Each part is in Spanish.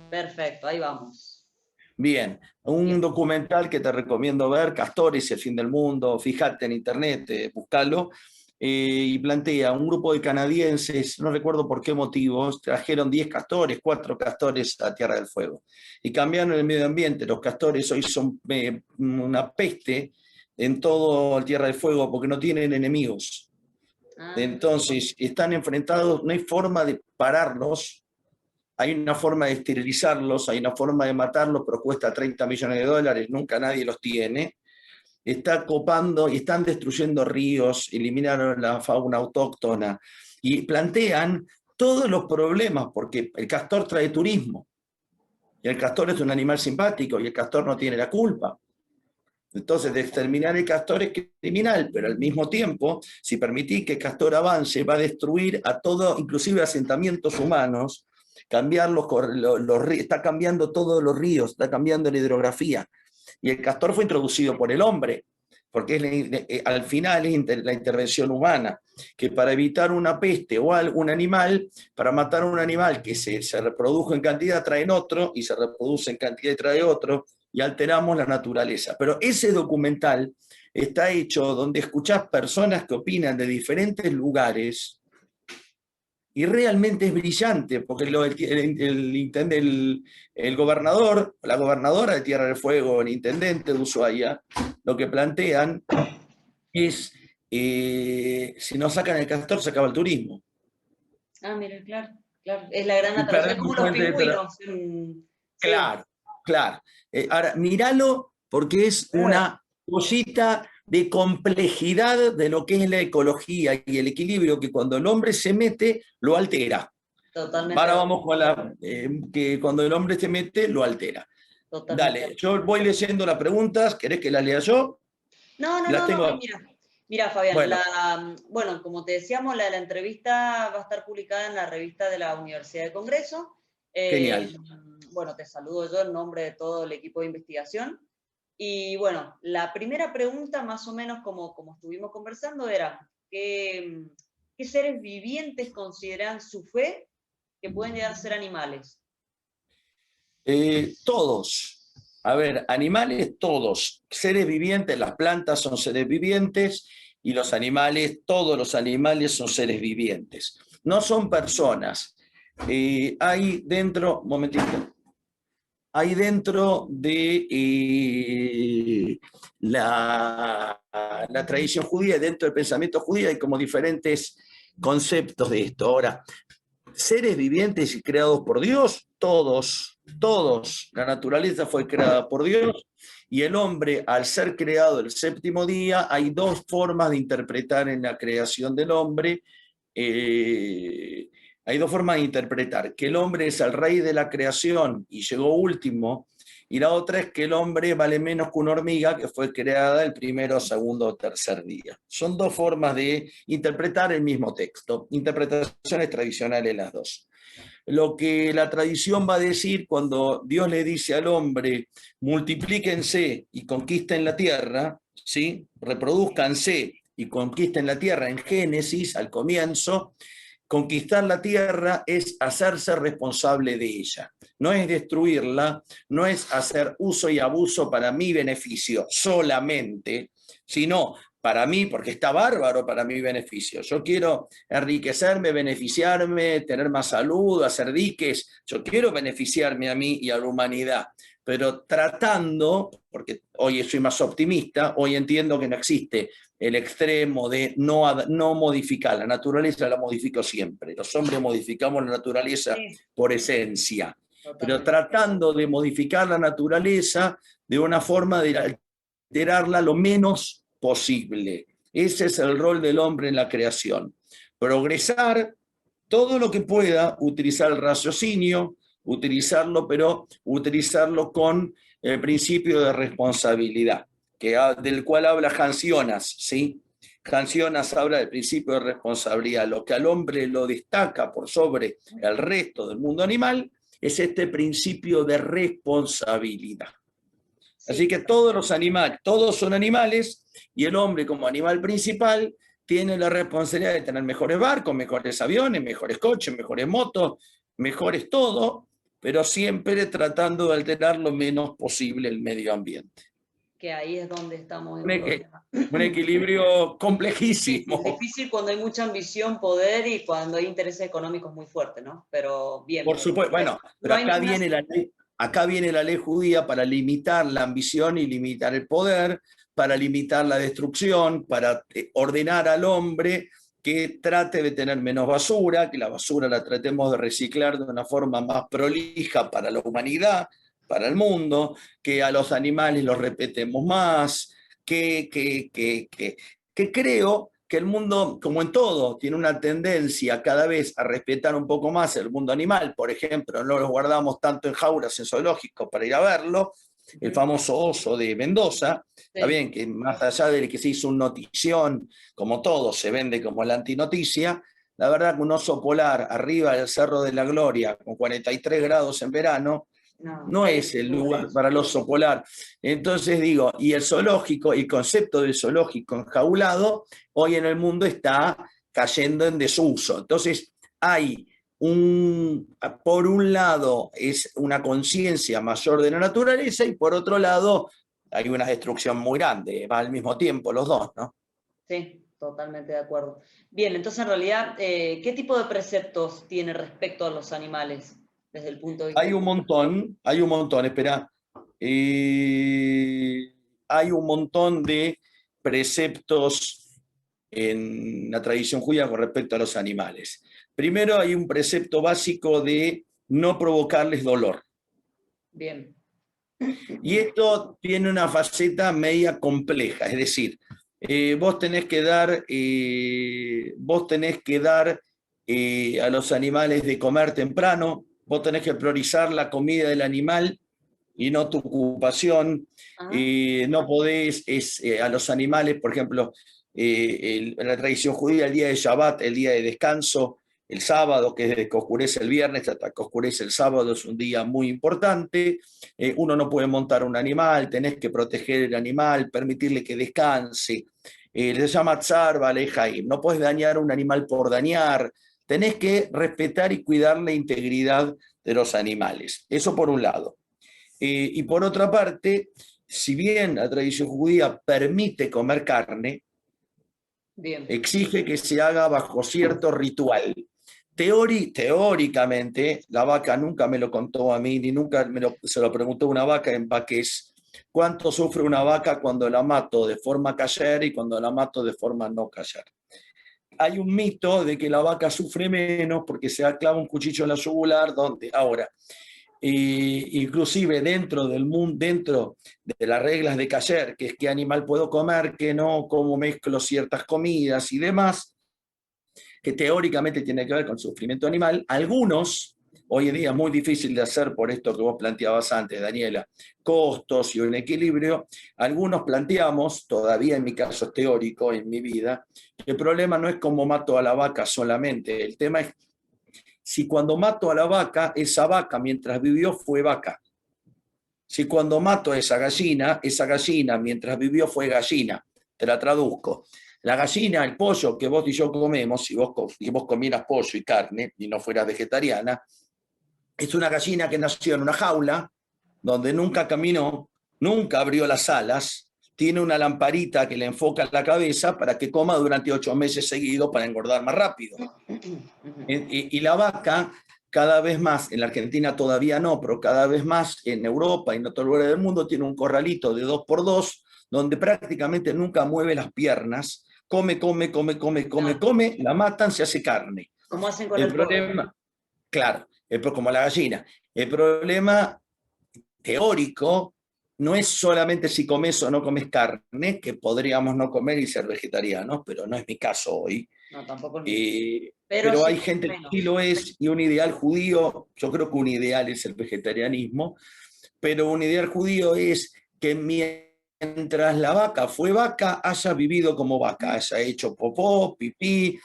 Perfecto, ahí vamos. Bien, un documental que te recomiendo ver, Castores y el fin del mundo, fíjate en internet, buscalo, y plantea un grupo de canadienses, no recuerdo por qué motivos, trajeron 10 castores, 4 castores a Tierra del Fuego, y cambiaron el medio ambiente. Los castores hoy son una peste en todo Tierra del Fuego porque no tienen enemigos. Entonces, están enfrentados, no hay forma de pararlos. Hay una forma de esterilizarlos, hay una forma de matarlos, pero cuesta $30 millones, nunca nadie los tiene. Está copando y están destruyendo ríos, eliminaron la fauna autóctona y plantean todos los problemas, porque el castor trae turismo. Y el castor es un animal simpático y el castor no tiene la culpa. Entonces, de exterminar el castor es criminal, pero al mismo tiempo, si permitís que el castor avance, va a destruir a todo, inclusive asentamientos humanos, cambiar está cambiando todos los ríos, está cambiando la hidrografía. Y el castor fue introducido por el hombre, porque al final es la intervención humana, que para evitar una peste o un animal, para matar a un animal que se reprodujo en cantidad, traen otro, y se reproduce en cantidad y trae otro, y alteramos la naturaleza. Pero ese documental está hecho donde escuchás personas que opinan de diferentes lugares, y realmente es brillante, porque el gobernador, la gobernadora de Tierra del Fuego, el intendente de Ushuaia, lo que plantean es, si no sacan el castor, se acaba el turismo. Mira, claro, claro. Es la gran atracción, como los pingüinos. Claro, claro. Ahora, míralo, porque es una cosita de complejidad de lo que es la ecología y el equilibrio, que cuando el hombre se mete, lo altera. Totalmente. Ahora vamos con que cuando el hombre se mete, lo altera. Totalmente. Dale, yo voy leyendo las preguntas. ¿Querés que las lea yo? No, mira, Fabián, bueno, como te decíamos, la entrevista va a estar publicada en la revista de la Universidad de Congreso. Genial. Bueno, te saludo yo en nombre de todo el equipo de investigación. Y bueno, la primera pregunta, más o menos como estuvimos conversando, era ¿qué seres vivientes consideran su fe que pueden llegar a ser animales? Todos. A ver, animales todos. Seres vivientes, las plantas son seres vivientes, y los animales, todos los animales son seres vivientes. No son personas. Hay dentro, un momentito. Hay dentro de la tradición judía, dentro del pensamiento judío, hay como diferentes conceptos de esto. Ahora, seres vivientes y creados por Dios, todos. La naturaleza fue creada por Dios, y el hombre, al ser creado el séptimo día, hay dos formas de interpretar en la creación del hombre. Hay dos formas de interpretar: que el hombre es el rey de la creación y llegó último, y la otra es que el hombre vale menos que una hormiga que fue creada el primero, segundo o tercer día. Son dos formas de interpretar el mismo texto, interpretaciones tradicionales las dos. Lo que la tradición va a decir cuando Dios le dice al hombre, multiplíquense y conquisten la tierra, ¿sí? Reproduzcanse y conquisten la tierra, en Génesis, al comienzo. Conquistar la tierra es hacerse responsable de ella, no es destruirla, no es hacer uso y abuso para mi beneficio solamente, sino para mí, porque está bárbaro para mi beneficio. Yo quiero enriquecerme, beneficiarme, tener más salud, hacer diques. Yo quiero beneficiarme a mí y a la humanidad, pero tratando, porque hoy soy más optimista, hoy entiendo que no existe el extremo de no modificar. La naturaleza la modifico siempre. Los hombres modificamos la naturaleza por esencia. Pero tratando de modificar la naturaleza de una forma de alterarla lo menos posible. Ese es el rol del hombre en la creación. Progresar todo lo que pueda, utilizar el raciocinio, utilizarlo, pero utilizarlo con el principio de responsabilidad, del cual habla Hans Jonas, ¿sí? Hans Jonas habla del principio de responsabilidad. Lo que al hombre lo destaca por sobre el resto del mundo animal es este principio de responsabilidad. Así que todos los animales, todos son animales, y el hombre como animal principal tiene la responsabilidad de tener mejores barcos, mejores aviones, mejores coches, mejores motos, mejores todo, pero siempre tratando de alterar lo menos posible el medio ambiente. Que ahí es donde estamos en problema. Un equilibrio complejísimo. Difícil cuando hay mucha ambición, poder, y cuando hay intereses económicos muy fuertes, ¿no? Pero bien. Por supuesto, bueno, pero no acá viene la ley. Acá viene la ley judía para limitar la ambición y limitar el poder, para limitar la destrucción, para ordenar al hombre que trate de tener menos basura, que la basura la tratemos de reciclar de una forma más prolija para la humanidad, para el mundo, que a los animales los respetemos más, que creo que el mundo, como en todo, tiene una tendencia cada vez a respetar un poco más el mundo animal. Por ejemplo, no los guardamos tanto en jaulas en zoológicos para ir a verlo. El famoso oso de Mendoza, está bien que más allá de que se hizo un notición, como todo, se vende como la antinoticia, la verdad que un oso polar arriba del Cerro de la Gloria, con 43 grados en verano, no es el lugar para el oso polar. Entonces digo, y el zoológico, el concepto del zoológico enjaulado, hoy en el mundo está cayendo en desuso. Entonces hay por un lado es una conciencia mayor de la naturaleza, y por otro lado hay una destrucción muy grande, va al mismo tiempo los dos, ¿no? Sí, totalmente de acuerdo. Bien, entonces en realidad, ¿qué tipo de preceptos tiene respecto a los animales desde el punto de vista? Hay un montón, espera. Hay un montón de preceptos en la tradición judía con respecto a los animales. Primero hay un precepto básico de no provocarles dolor. Bien. Y esto tiene una faceta media compleja, es decir, vos tenés que dar a los animales de comer temprano, vos tenés que priorizar la comida del animal y no tu ocupación. No podés a los animales, por ejemplo, en la tradición judía, el día de Shabbat, el día de descanso, el sábado, que desde que oscurece el viernes hasta que oscurece el sábado, es un día muy importante. Uno no puede montar un animal, tenés que proteger el animal, permitirle que descanse. Se llama Tzar Balei Haim. No puedes dañar a un animal por dañar. Tenés que respetar y cuidar la integridad de los animales. Eso por un lado. Y por otra parte, si bien la tradición judía permite comer carne, bien, exige que se haga bajo cierto ritual. Teóricamente, la vaca nunca me lo contó a mí, ni nunca se lo preguntó una vaca en Baqués, cuánto sufre una vaca cuando la mato de forma kasher y cuando la mato de forma no kasher. Hay un mito de que la vaca sufre menos porque se clava un cuchillo en la yugular, donde ahora, inclusive dentro del mundo, dentro de las reglas de kasher, que es qué animal puedo comer, qué no, cómo mezclo ciertas comidas y demás, que teóricamente tiene que ver con sufrimiento animal, algunos, hoy en día es muy difícil de hacer por esto que vos planteabas antes, Daniela, costos y un equilibrio, algunos planteamos, todavía en mi caso es teórico, en mi vida, el problema no es cómo mato a la vaca solamente, el tema es si cuando mato a la vaca, esa vaca mientras vivió fue vaca. Si cuando mato a esa gallina mientras vivió fue gallina. Te la traduzco. La gallina, el pollo que vos y yo comemos, si vos comieras pollo y carne y no fueras vegetariana, es una gallina que nació en una jaula donde nunca caminó, nunca abrió las alas, tiene una lamparita que le enfoca la cabeza para que coma durante 8 meses seguidos para engordar más rápido. Y la vaca, cada vez más, en la Argentina todavía no, pero cada vez más en Europa y en otros lugares del mundo, tiene un corralito de 2x2, donde prácticamente nunca mueve las piernas, come, la matan, se hace carne. ¿Cómo hacen con el problema? Claro, como la gallina. El problema teórico no es solamente si comes o no comes carne, que podríamos no comer y ser vegetarianos, pero no es mi caso hoy. No, tampoco es mi caso. Pero Pero sí hay gente que menos. sí lo es, y un ideal judío, yo creo que un ideal es el vegetarianismo, pero un ideal judío es que mientras la vaca fue vaca, haya vivido como vaca, haya hecho popó, pipí,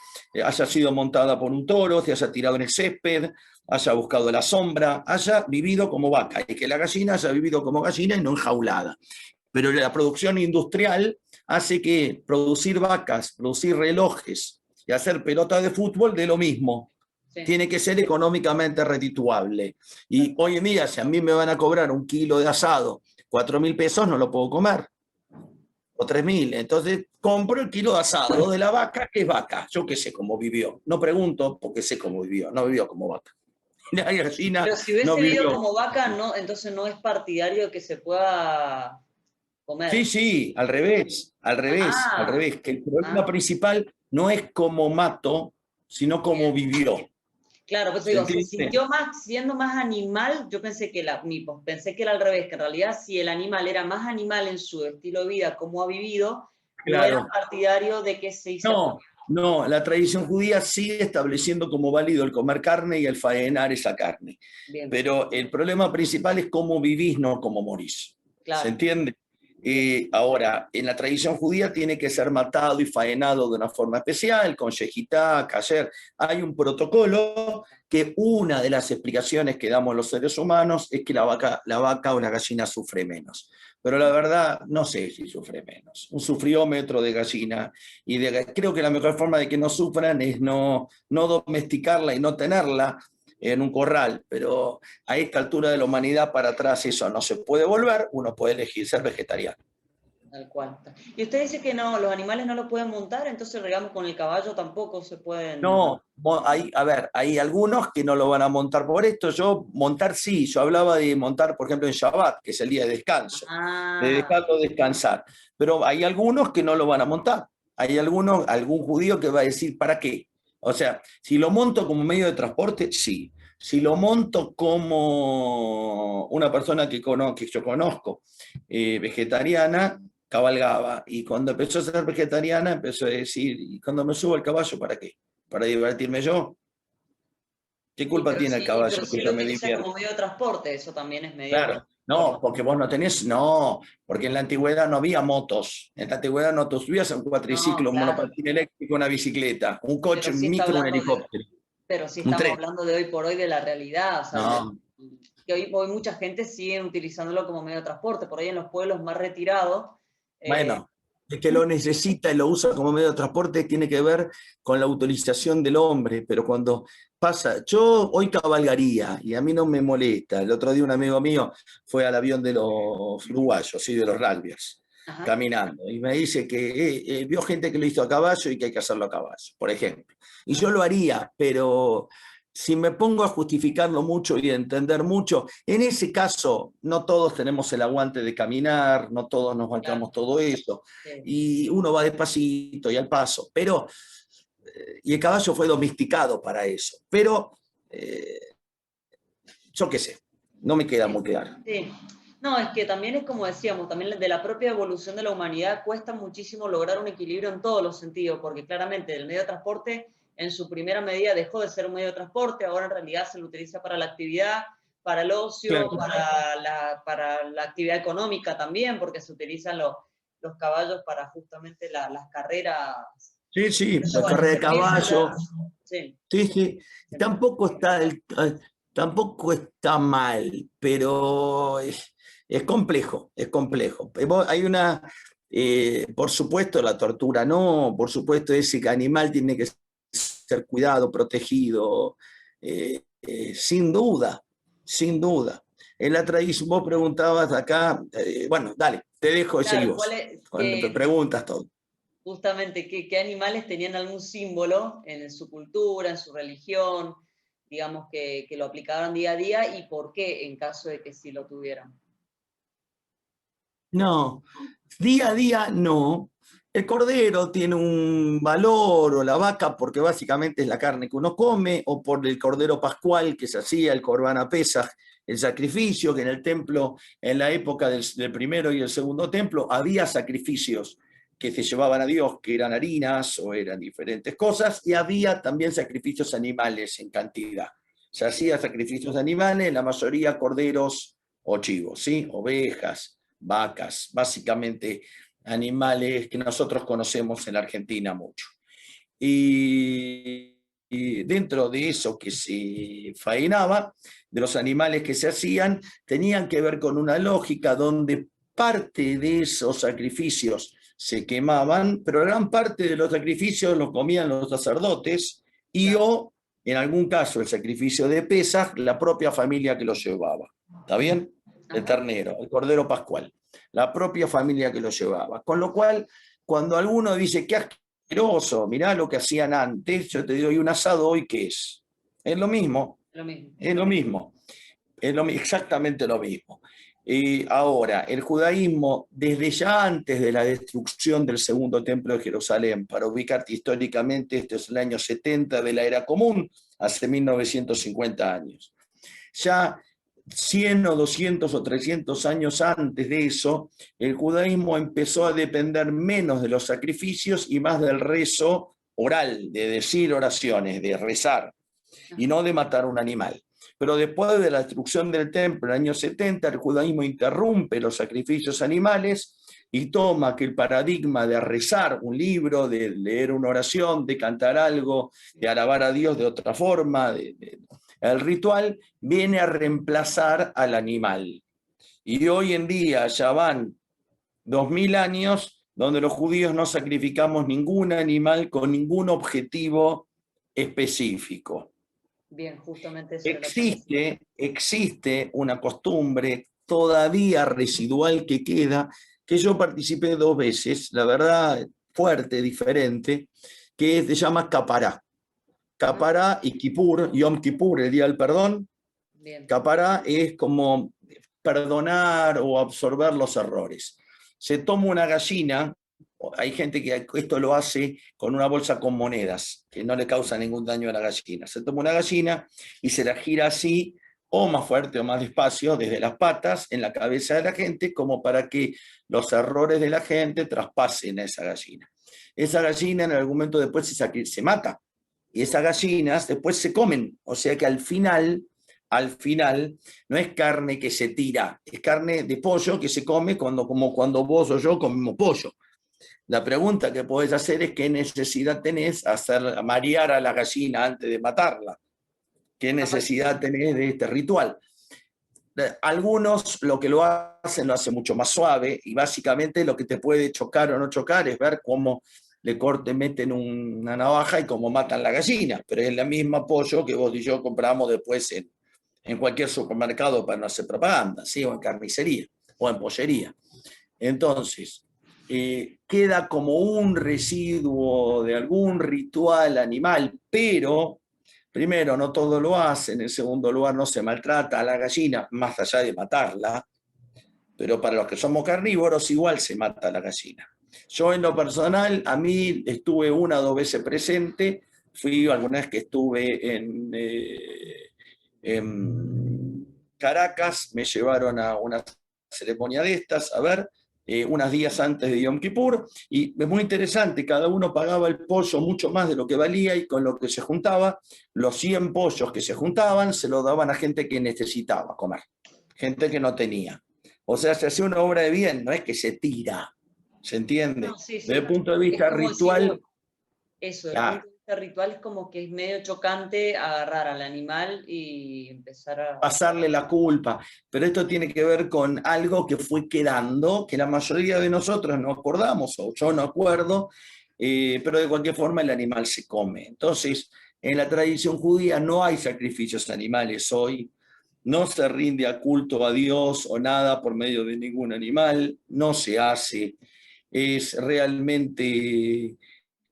haya sido montada por un toro, se haya tirado en el césped, haya buscado la sombra, haya vivido como vaca, y que la gallina haya vivido como gallina y no enjaulada. Pero la producción industrial hace que producir vacas, producir relojes y hacer pelotas de fútbol de lo mismo. Sí. Tiene que ser económicamente redituable. Y hoy en día, si a mí me van a cobrar un kilo de asado, 4.000 pesos, no lo puedo comer. O 3.000. Entonces compro el kilo de asado de la vaca, que es vaca. Yo qué sé cómo vivió. No pregunto porque sé cómo vivió. No vivió como vaca. La gallina Pero si no hubiese vivido vivió. como vaca, no, entonces no es partidario que se pueda Sí, comer. sí, al revés, al revés, al Ah, revés, que el problema ah, principal no es cómo mato, sino cómo bien. vivió. Claro, pues ¿Se digo, se entiende? sintió más, siendo más animal, yo pensé que pensé que era al revés, que en realidad si el animal era más animal en su estilo de vida, como ha vivido, no era Claro. partidario de que se hizo. No, no, la tradición judía sigue estableciendo como válido el comer carne y el faenar esa carne. Bien, Pero el problema principal es cómo vivís, no cómo morís. ¿Se claro, entiende? bien, Ahora, en la tradición judía tiene que ser matado y faenado de una forma especial, con shejitá, kasher. Hay un protocolo que una de las explicaciones que damos los seres humanos es que la vaca o la gallina sufre menos. Pero la verdad, no sé si sufre menos. Un sufriómetro de gallina creo que la mejor forma de que no sufran es no domesticarla y no tenerla en un corral, pero a esta altura de la humanidad para atrás eso no se puede volver, uno puede elegir ser vegetariano. tal cual. Y usted dice que no, los animales no lo pueden montar, entonces digamos con el caballo tampoco se pueden. No, a ver, hay algunos que no lo van a montar por esto. Yo montar sí, yo hablaba de montar, por ejemplo, en Shabbat, que es el día de descanso, de Ah, dejarlo descansar. Pero hay algunos que no lo van a montar. Hay algún judío que va a decir, ¿para qué? O sea, si lo monto como medio de transporte, sí. Si lo monto como una persona que yo conozco, vegetariana, cabalgaba. Y cuando empezó a ser vegetariana, empezó a decir, ¿y cuando me subo al caballo, para qué? ¿Para divertirme yo? ¿Qué culpa tiene el pero caballo que sí lo yo me utiliza divierto? como medio de transporte, eso también es medio Claro, por no, porque vos no tenés, no, porque en la antigüedad no había motos. En la antigüedad no te subías a un No, cuatriciclo, un claro, monopatín eléctrico, una bicicleta, un pero coche, un sí está micro, un hablando de, helicóptero, pero sí un estamos tren. hablando de hoy por hoy de la realidad, o sea, No, que hoy mucha gente sigue utilizándolo como medio de transporte, por ahí en los pueblos más retirados. eh, bueno, el que lo necesita y lo usa como medio de transporte tiene que ver con la utilización del hombre, pero cuando pasa, yo hoy cabalgaría y a mí no me molesta. El otro día un amigo mío fue al avión de los uruguayos, sí, de los rugbyers, ajá, caminando, y me dice que vio gente que lo hizo a caballo y que hay que hacerlo a caballo, por ejemplo. Y yo lo haría, pero si me pongo a justificarlo mucho y a entender mucho, en ese caso no todos tenemos el aguante de caminar, no todos nos claro, bancamos todo eso, sí, y uno va despacito y al paso, pero, y el caballo fue domesticado para eso, pero yo qué sé, no me queda sí, muy claro. sí. No, es que también es como decíamos, también de la propia evolución de la humanidad cuesta muchísimo lograr un equilibrio en todos los sentidos, porque claramente el medio de transporte en su primera medida dejó de ser un medio de transporte, ahora en realidad se lo utiliza para la actividad, para el ocio, Claro. para la actividad económica también, porque se utilizan los caballos para justamente las carreras. Sí, sí, Eso, la bueno, carrera se de empieza ya, caballo, sí, sí, sí, tampoco está, tampoco está mal, pero es complejo, es complejo. Hay una, por supuesto, la tortura no, por supuesto, ese animal tiene que ser cuidado, protegido, sin duda, sin duda. En la tradición, vos preguntabas acá, bueno, dale, te dejo y seguí claro, ¿cuál vos, es, con preguntas, todo. justamente qué animales tenían algún símbolo en su cultura, en su religión, digamos que lo aplicaban día a día y por qué en caso de que sí lo tuvieran? No, día a día no. El cordero tiene un valor, o la vaca, porque básicamente es la carne que uno come, o por el cordero pascual que se hacía, el Corban Pesaj, el sacrificio, que en el templo, en la época del primero y el segundo templo, había sacrificios que se llevaban a Dios, que eran harinas o eran diferentes cosas, y había también sacrificios animales en cantidad. Se hacía sacrificios animales, la mayoría corderos o chivos, ¿sí? Ovejas, vacas, básicamente animales que nosotros conocemos en la Argentina mucho. Y dentro de eso que se faenaba, de los animales que se hacían, tenían que ver con una lógica donde parte de esos sacrificios se quemaban, pero gran parte de los sacrificios los comían los sacerdotes y o, en algún caso, el sacrificio de Pesaj, la propia familia que lo llevaba. ¿Está bien? El ternero, el cordero pascual. La propia familia que lo llevaba. Con lo cual, cuando alguno dice, qué asqueroso, mirá lo que hacían antes, yo te doy un asado hoy, ¿qué es? Es lo mismo. Es lo mismo. Exactamente lo mismo. Ahora, el judaísmo, desde ya antes de la destrucción del segundo templo de Jerusalén, para ubicarte históricamente, este es el año 70 de la era común, hace 1950 años. Ya 100 o 200 o 300 años antes de eso, el judaísmo empezó a depender menos de los sacrificios y más del rezo oral, de decir oraciones, de rezar, y no de matar un animal. Pero después de la destrucción del templo en el año 70, el judaísmo interrumpe los sacrificios animales y toma que el paradigma de rezar un libro, de leer una oración, de cantar algo, de alabar a Dios de otra forma, el ritual viene a reemplazar al animal. Y hoy en día ya van 2000 años donde los judíos no sacrificamos ningún animal con ningún objetivo específico. Bien, justamente eso existe una costumbre todavía residual que queda, que yo participé 2 veces, la verdad, fuerte, diferente, que se llama Capará. Capará y Kippur, Yom Kippur, el día del perdón. Bien. Capará es como perdonar o absorber los errores. Se toma una gallina, hay gente que esto lo hace con una bolsa con monedas, que no le causa ningún daño a la gallina. Se toma una gallina y se la gira así, o más fuerte o más despacio, desde las patas, en la cabeza de la gente, como para que los errores de la gente traspasen a esa gallina. Esa gallina en algún momento después se mata, y esas gallinas después se comen, o sea que al final no es carne que se tira, es carne de pollo que se come como cuando vos o yo comemos pollo. La pregunta que podés hacer es qué necesidad tenés hacer marear a la gallina antes de matarla. ¿Qué necesidad tenés de este ritual? Algunos lo que lo hacen mucho más suave y básicamente lo que te puede chocar o no chocar es ver cómo meten una navaja y cómo matan la gallina, pero es la misma pollo que vos y yo compramos después en cualquier supermercado para no hacer propaganda, ¿sí? O en carnicería o en pollería. Entonces, queda como un residuo de algún ritual animal, pero primero no todo lo hacen, en segundo lugar no se maltrata a la gallina, más allá de matarla, pero para los que somos carnívoros igual se mata a la gallina. Yo en lo personal, a mí estuve 1 o 2 veces presente, fui alguna vez que estuve en Caracas, me llevaron a una ceremonia de estas, a ver, unos días antes de Yom Kippur, y es muy interesante, cada uno pagaba el pollo mucho más de lo que valía y con lo que se juntaba, los 100 pollos que se juntaban se lo daban a gente que necesitaba comer, gente que no tenía. O sea, se hace una obra de bien, no es que se tira, ¿se entiende? No, sí, sí. Desde el punto de vista ritual... Eso, desde el punto de vista ritual es como que es medio chocante agarrar al animal y empezar a... pasarle la culpa, pero esto tiene que ver con algo que fue quedando, que la mayoría de nosotros no acordamos, o yo no acuerdo, pero de cualquier forma el animal se come. Entonces, en la tradición judía no hay sacrificios animales hoy, no se rinde a culto a Dios o nada por medio de ningún animal, no se hace, es realmente...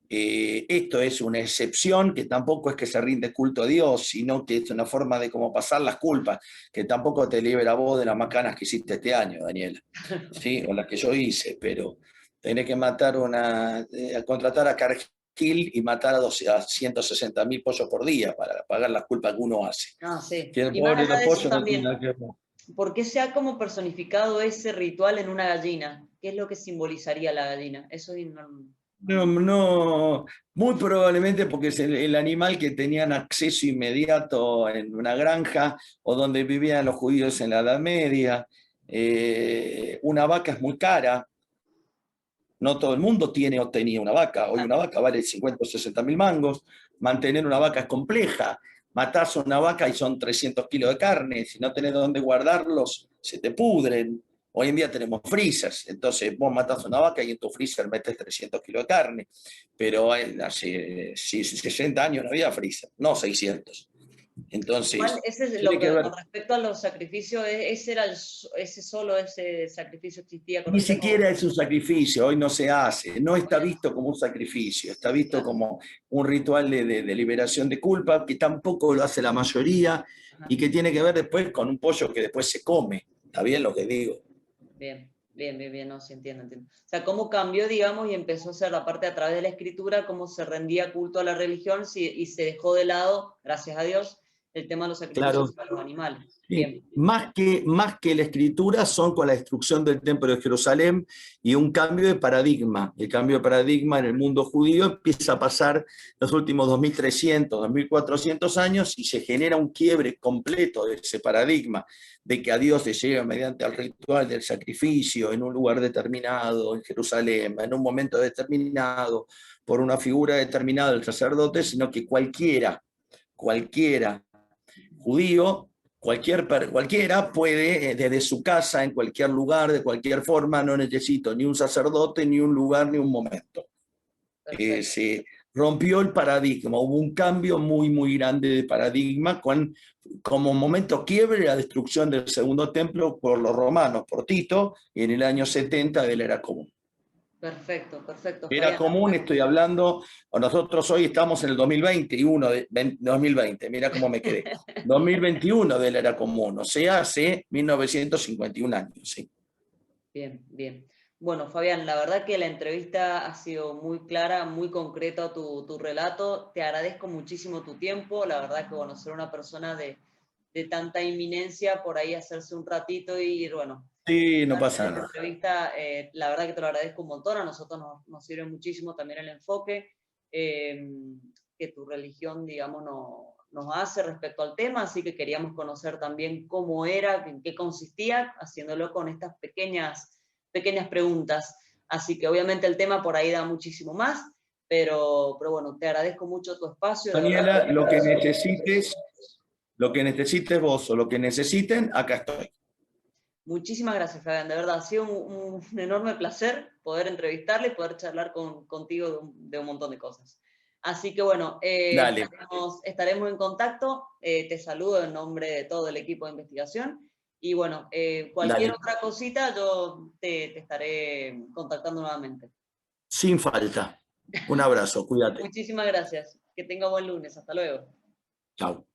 esto es una excepción, que tampoco es que se rinde culto a Dios, sino que es una forma de cómo pasar las culpas, que tampoco te libera vos de las macanas que hiciste este año, Daniela, ¿sí? O las que yo hice, pero tenés que contratar a kill y matar a 160.000 pollos por día para pagar las culpas que uno hace. Ah, sí. Que el Y más pobre allá los de eso pollos no tienen también, nada que ver. ¿por qué se ha como personificado ese ritual en una gallina? ¿Qué es lo que simbolizaría la gallina? Eso No, muy probablemente porque es el animal que tenían acceso inmediato en una granja o donde vivían los judíos en la Edad Media. Una vaca es muy cara. No todo el mundo tiene o tenía una vaca. Hoy una vaca vale 50 o 60.000 mangos. Mantener una vaca es compleja. Matás a una vaca y son 300 kilos de carne. Si no tenés dónde guardarlos, se te pudren. Hoy en día tenemos freezers. Entonces vos matás a una vaca y en tu freezer metes 300 kilos de carne. Pero hace 60 años no había freezer, no 600. Igual, Entonces, ese es lo tiene que que, ver. con respecto a los sacrificios, ese sacrificio existía con Ni respecto a... siquiera es un sacrificio, hoy no se hace, no está visto como un sacrificio, está visto Claro. como un ritual de liberación de culpa, que tampoco lo hace la mayoría Ajá. y que tiene que ver después con un pollo que después se come. ¿Está bien lo que digo? Bien, no, sí, entiendo. O sea, cómo cambió, digamos, y empezó a ser la parte a través de la escritura, cómo se rendía culto a la religión y se dejó de lado, gracias a Dios, el tema de los sacrificios Claro. para los animales. Sí. Bien. Más que la escritura son con la destrucción del templo de Jerusalén y un cambio de paradigma. El cambio de paradigma en el mundo judío empieza a pasar los últimos 2300, 2400 años y se genera un quiebre completo de ese paradigma, de que a Dios se llega mediante el ritual del sacrificio en un lugar determinado, en Jerusalén, en un momento determinado, por una figura determinada del sacerdote, sino que cualquiera judío, cualquiera puede, desde su casa, en cualquier lugar, de cualquier forma, no necesito ni un sacerdote, ni un lugar, ni un momento. Se rompió el paradigma, hubo un cambio muy, muy grande de paradigma como momento quiebre la destrucción del segundo templo por los romanos, por Tito, en el año 70 de la era común. Perfecto, Era Fabián. común, estoy hablando, nosotros hoy estamos en el 2021, 2020, mira cómo me quedé. 2021 de la era común, o sea, hace 1951 años. ¿Sí? Bien. Bueno, Fabián, la verdad que la entrevista ha sido muy clara, muy concreta tu relato. Te agradezco muchísimo tu tiempo. La verdad que, bueno, ser una persona de tanta inminencia, por ahí hacerse un ratito y, bueno, Sí, no hacer pasa esta nada. entrevista, la verdad que te lo agradezco un montón. A nosotros nos sirve muchísimo también el enfoque que tu religión, digamos, nos hace respecto al tema, así que queríamos conocer también cómo era, en qué consistía, haciéndolo con estas pequeñas preguntas. Así que obviamente el tema por ahí da muchísimo más, pero bueno, te agradezco mucho tu espacio, de verdad. Daniela, lo que necesites vos o lo que necesiten, acá estoy. Muchísimas gracias, Fabián. De verdad, ha sido un enorme placer poder entrevistarle y poder charlar contigo de un montón de cosas. Así que bueno, Dale. estaremos en contacto. Te saludo en nombre de todo el equipo de investigación. Y bueno, cualquier Dale. otra cosita yo te estaré contactando nuevamente. Sin falta. Un abrazo, cuídate. Muchísimas gracias. Que tenga buen lunes. Hasta luego. Chao.